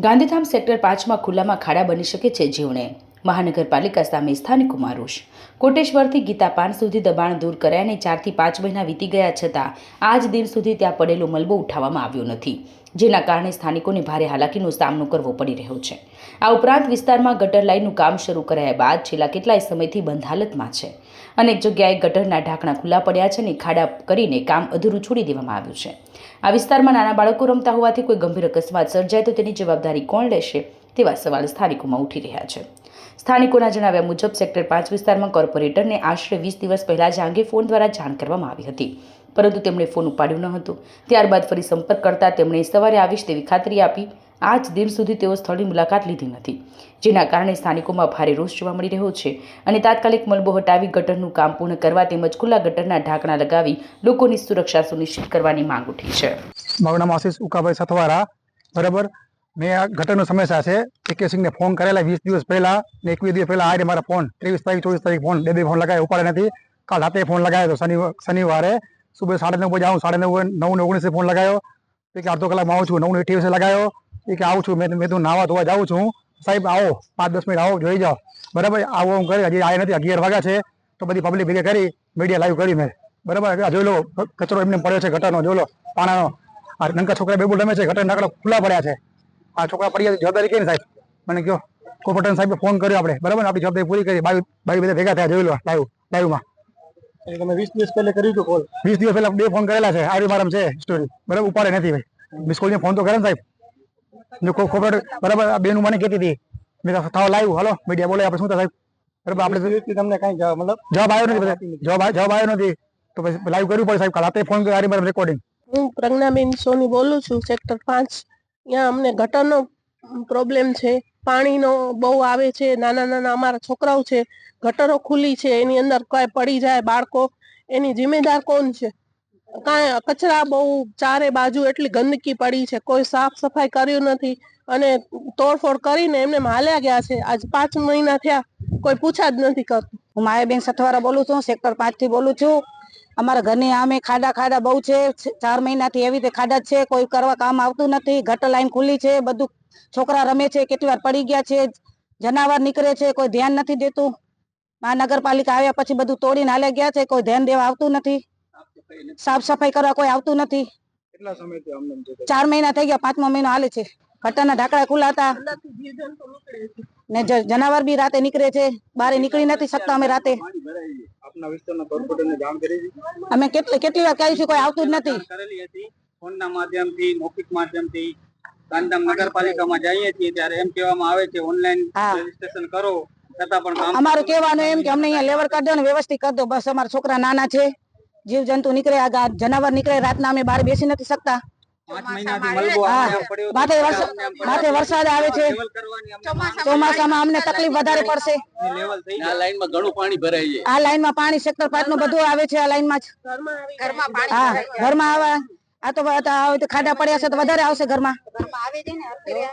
Gandhidham sector 5માં ખુલ્લામાં ખાડા બની શકે છે જીવણે મહાનગરપાલિકા સામે સ્થાનિકોમાં રોષ। કોટેશ્વરથી ગીતા પાન સુધી દબાણ દૂર કરાયાને 4 થી 5 મહિના વીતી ગયા છતાં આજ દિન સુધી ત્યાં પડેલો મલબો ઉઠાવવામાં આવ્યો નથી, જેના કારણે સ્થાનિકોને ભારે હાલાકીનો સામનો કરવો પડી રહ્યો છે। આ ઉપરાંત વિસ્તારમાં ગટર લાઇનનું કામ શરૂ કરાયા બાદ છેલ્લા કેટલાય સમયથી બંધ હાલતમાં છે। અનેક જગ્યાએ ગટરના ઢાંકણા ખુલ્લા પડ્યા છે અને ખાડા કરીને કામ અધૂરું છોડી દેવામાં આવ્યું છે। આ વિસ્તારમાં નાના બાળકો રમતા હોવાથી કોઈ ગંભીર અકસ્માત સર્જાય તો તેની જવાબદારી કોણ લેશે તેવા સવાલ સ્થાનિકોમાં ઉઠી રહ્યા છે। સ્થાનિકોના જણાવ્યા મુજબ સેક્ટર 5 વિસ્તારમાં કોર્પોરેટરને આશરે 20 દિવસ પહેલા જ આ અંગે ફોન દ્વારા જાણ કરવામાં આવી હતી, પરંતુ તેમણે ફોન ઉપાડ્યો ન હતો। ત્યારબાદ ફરી સંપર્ક કરતા તેમણે સવારે આવીશ તેવી ખાતરી આપી આજ દિન સુધી તેઓ સ્થળની મુલાકાત લીધી નથી, જેના કારણે સ્થાનિકોમાં ભારે રોષ જોવા મળી રહ્યો છે અને તાત્કાલિક મલબો હટાવી ગટરનું કામ પૂર્ણ કરવા તેમજ ખુલ્લા ગટરના ઢાંકણા લગાવી લોકોની સુરક્ષા સુનિશ્ચિત કરવાની માંગ ઉઠી છે। મારું નામ આશીષ ઉકાભાઈ સથવારા। બરાબર, મેં આ ગટરનો સમસ્યા છે પીકે સિંહને ફોન કરેલા 20 દિવસ પહેલા ને 21 દિવસ પહેલા આજે મારા ફોન 23 તારીખ 24 તારીખ ફોન બે ફોન લગાવ્યા, ઉપાડે નથી। કાલ રાતે ફોન લગાવ્યો તો શનિવારે સુબહ 9:30 બજે આવું, 9:19 ફોન લગાવ્યો કે અડધો કલાકમાં આવું છું, 9:28 લગાવ્યો કે આવું છું, મેં તું નાવા ધોવા જાઉં છું, સાહેબ આવો 5-10 મિનિટ આવો જોઈ જાઓ। બરાબર, આવો હું કરી હજી આવ્યા નથી, 11 વાગ્યા છે તો બધી પબ્લિક ભેગી કરી મીડિયા લાઈવ કરી મેં। બરાબર, જોઈ લો કચરો એમને પડ્યો છે ગટરનો, જોઈ લો પાણાનો। આ નંકા છોકરા બેબુલ રમે છે, ગટર નાકડા ખુલ્લા પડ્યા છે। આ છોકરા પડી જવાબદારી કઈ ને સાહેબ, મને કહો કોર્પોરેટર સાહેબ ફોન કર્યો આપણે, બરાબર, આપણી જવાબદારી પૂરી કરી, બાવી બધા ભેગા થયા, જોઈ લો લાઈવમાં। તમે 20 દિવસ પહેલા કર્યું હતું કોલ? 20 દિવસ પહેલા 2 ફોન કરેલા છે, આરી મારામ છે સ્ટોરી, બરાબર, ઉપાડે નથી ભાઈ। મિસ કોલ ફોન તો કરે ને સાહેબ, જો કોર્પોરેટર બરાબર આ બેનું મને કહેતી હતી, મેં થાવ લાઈવ હાલો મીડિયા બોલે આપણે શું થાય સાહેબ, બરાબર, આપણે તમને કઈ મતલબ જવાબ આવ્યો નથી, જવાબ આવ્યો નથી તો પછી લાઈવ કરવું પડે સાહેબ। કાલ રાતે ફોન કર્યો, આરી મારામ રેકોર્ડિંગ। હું પ્રજ્ઞાબેન સોની બોલું છું, સેક્ટર 5। ત્યાં અમને ગટરનો પ્રોબ્લેમ છે, પાણીનો બહુ આવે છે, નાના નાના અમારા છોકરાઓ છે, ગટરો ખુલ્લી છે, એની અંદર કોઈ પડી જાય બાળકો, એની જિમ્મેદાર કોણ છે? કાંઈ કચરા બહુ ચારે બાજુ એટલી ગંદકી પડી છે, કોઈ સાફ સફાઈ કર્યું નથી અને તોડફોડ કરીને એમને હાલ્યા ગયા છે। આજ 5 મહિના થયા, કોઈ પૂછા જ નથી કરતું। હું માયાબેન સથવારા બોલું છું, સેક્ટર 5 થી બોલું છું। અમારા ઘરની આમે ખાડા બહુ છે, 4 મહિનાથી એવી રીતે ખાડા છે, કોઈ કરવા કામ આવતું નથી। ગટર લાઈન ખુલ્લી છે, બધું છોકરા રમે છે, કેટલી વાર પડી ગયા છે, જનાવર નીકળે છે, કોઈ ધ્યાન નથી દેતું। મહાનગરપાલિકા આવ્યા પછી બધું તોડીને હાલ્યા ગયા છે, કોઈ ધ્યાન દેવા આવતું નથી, સાફ સફાઈ કરવા કોઈ આવતું નથી। 4 મહિના થઈ ગયા, 5મો મહિનો હાલે છે। ગટરના ઢાંકણા ખુલ્લા હતા ને જનાવર બી રાતે નીકળે છે, બારે નીકળી નથી શકતા અમે રાતે। અમે કેટલી વાર કહીશું, કોઈ આવતું જ નથી। ફોનના માધ્યમથી, મૌખિક માધ્યમથી ગાંધીધામ નગરપાલિકામાં જઈએ છીએ ત્યારે એમ કહેવામાં આવે છે ઓનલાઈન રજીસ્ટ્રેશન કરો, છતાં પણ અમારું કહેવાનું એમ કે અમને અહીંયા લેવલ કરી દો ને વ્યવસ્થિત કરી દો બસ। અમારા છોકરા નાના છે, જીવ જંતુ નીકળે, આ જનાવર નીકળે, રાતના અમે બહાર બેસી નથી શકતા। 5 મહિનાથી મલબો માથે વરસાદ આવે છે, ચોમાસામાં અમને તકલીફ વધારે પડશે। આ લાઈનમાં ઘણું પાણી ભરાય છે, આ લાઈનમાં પાણી સેક્ટર 5 નું બધું આવે છે, આ લાઈનમાં જ ઘરમાં આવે। આ તો ખાડા પડ્યા છે તો વધારે આવશે ઘરમાં।